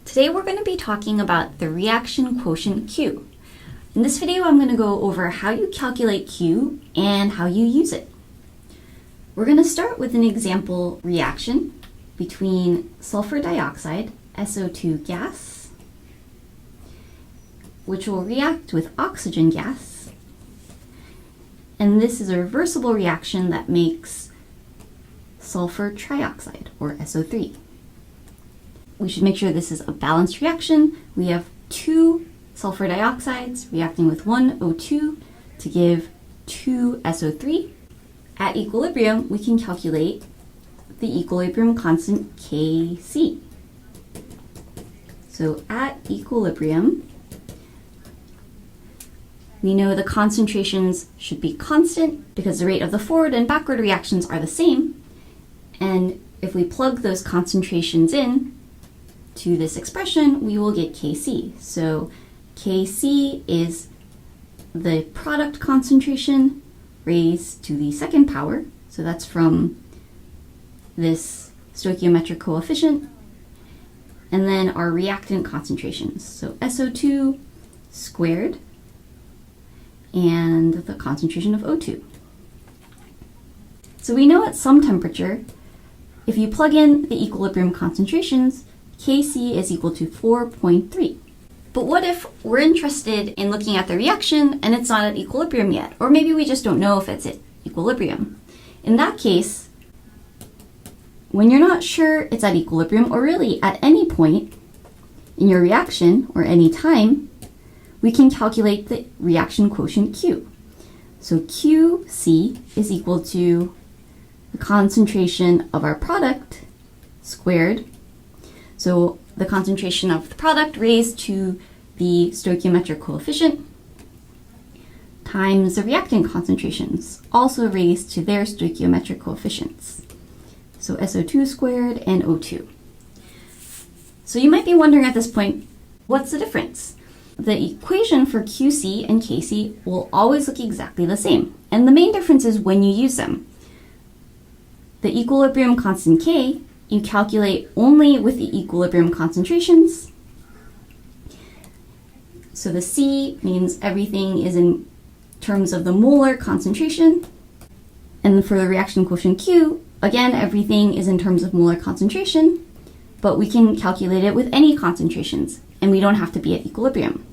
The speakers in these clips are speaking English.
Today we're going to be talking about the reaction quotient Q. In this video I'm going to go over how you calculate Q and how you use it. We're going to start with an example reaction between sulfur dioxide, SO2 gas, which will react with oxygen gas. And this is a reversible reaction that makes sulfur trioxide, or SO3. We should make sure this is a balanced reaction. We have two sulfur dioxides reacting with one O2 to give two SO3. At equilibrium, we can calculate the equilibrium constant Kc. So at equilibrium, we know the concentrations should be constant because the rate of the forward and backward reactions are the same. And if we plug those concentrations in to this expression, we will get Kc. So Kc is the product concentration raised to the second power. So that's from this stoichiometric coefficient. And then our reactant concentrations. So SO2 squared and the concentration of O2. So we know at some temperature, if you plug in the equilibrium concentrations, Kc is equal to 4.3. But what if we're interested in looking at the reaction and it's not at equilibrium yet? Or maybe we just don't know if it's at equilibrium. In that case, when you're not sure it's at equilibrium, or really at any point in your reaction or any time, we can calculate the reaction quotient Q. So Qc is equal to the concentration of our product squared. So the concentration of the product raised to the stoichiometric coefficient times the reactant concentrations, also raised to their stoichiometric coefficients. So SO2 squared and O2. So you might be wondering at this point, what's the difference? The equation for Qc and Kc will always look exactly the same. And the main difference is when you use them. The equilibrium constant K you calculate only with the equilibrium concentrations. So the C means everything is in terms of the molar concentration. And for the reaction quotient Q, again, everything is in terms of molar concentration, but we can calculate it with any concentrations, and we don't have to be at equilibrium.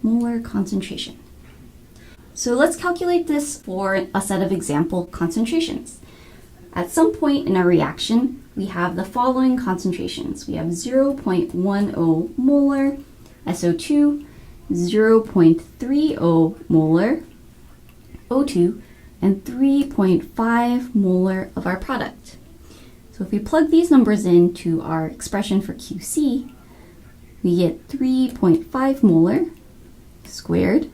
Molar concentration. So let's calculate this for a set of example concentrations. At some point in our reaction, we have the following concentrations. We have 0.10 molar SO2, 0.30 molar O2, and 3.5 molar of our product. So if we plug these numbers into our expression for Qc, we get 3.5 molar squared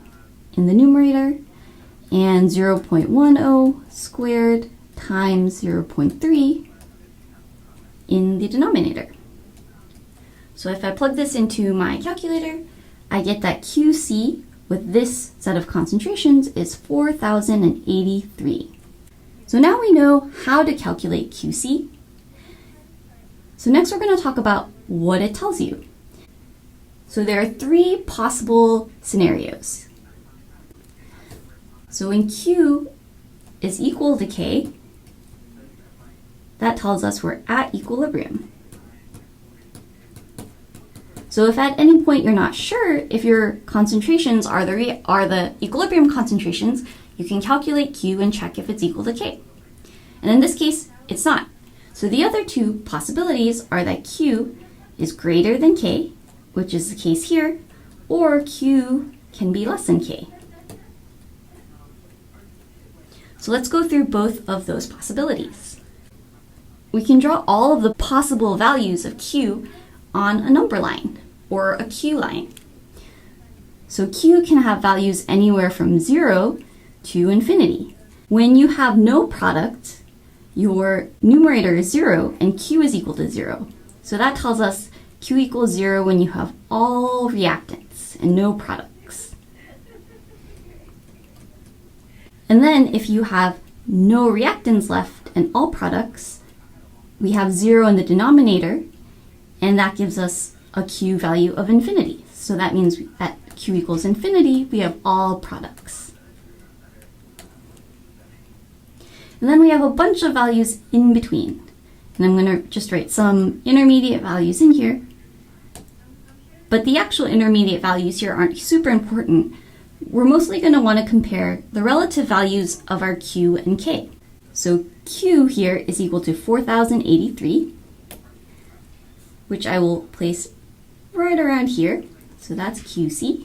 in the numerator and 0.10 squared times 0.3 in the denominator. So if I plug this into my calculator, I get that Qc with this set of concentrations is 4,083. So now we know how to calculate Qc. So next we're going to talk about what it tells you. So there are three possible scenarios. So when Q is equal to K, that tells us we're at equilibrium. So if at any point you're not sure if your concentrations are the equilibrium concentrations, you can calculate Q and check if it's equal to K. And in this case, it's not. So the other two possibilities are that Q is greater than K, which is the case here, or Q can be less than K. So let's go through both of those possibilities. We can draw all of the possible values of Q on a number line, or a Q line. So Q can have values anywhere from 0 to infinity. When you have no product, your numerator is 0 and Q is equal to 0. So that tells us Q equals 0 when you have all reactants and no products. And then if you have no reactants left and all products, we have 0 in the denominator, and that gives us a Q value of infinity. So that means at Q equals infinity, we have all products. And then we have a bunch of values in between. And I'm going to just write some intermediate values in here. But the actual intermediate values here aren't super important. We're mostly going to want to compare the relative values of our Q and K. So Q here is equal to 4,083, which I will place right around here. So that's QC.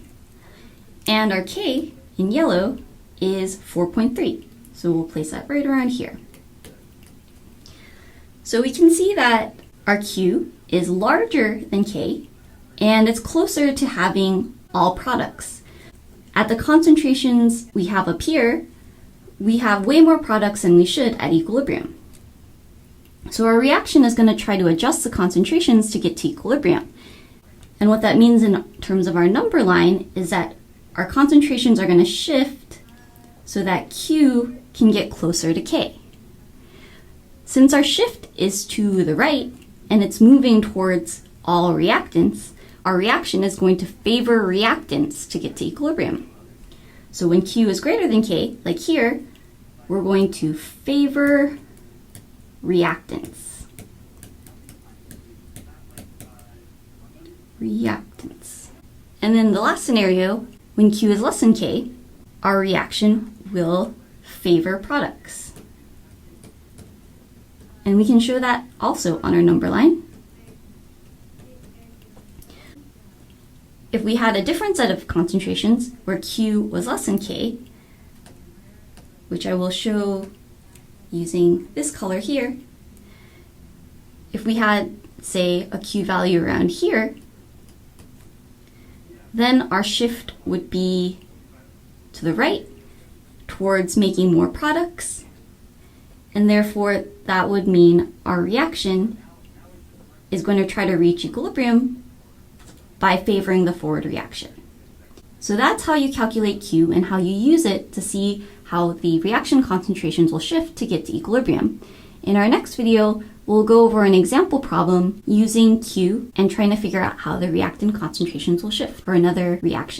And our K in yellow is 4.3. So we'll place that right around here. So we can see that our Q is larger than K, and it's closer to having all products. At the concentrations we have up here, we have way more products than we should at equilibrium. So our reaction is going to try to adjust the concentrations to get to equilibrium. And what that means in terms of our number line is that our concentrations are going to shift so that Q can get closer to K. Since our shift is to the right and it's moving towards all reactants, our reaction is going to favor reactants to get to equilibrium. So when Q is greater than K, like here, we're going to favor reactants. And then the last scenario, when Q is less than K, our reaction will favor products. And we can show that also on our number line. If we had a different set of concentrations where Q was less than K, which I will show using this color here, if we had, say, a Q value around here, then our shift would be to the right towards making more products, and therefore that would mean our reaction is going to try to reach equilibrium by favoring the forward reaction. So that's how you calculate Q and how you use it to see how the reaction concentrations will shift to get to equilibrium. In our next video, we'll go over an example problem using Q and trying to figure out how the reactant concentrations will shift for another reaction.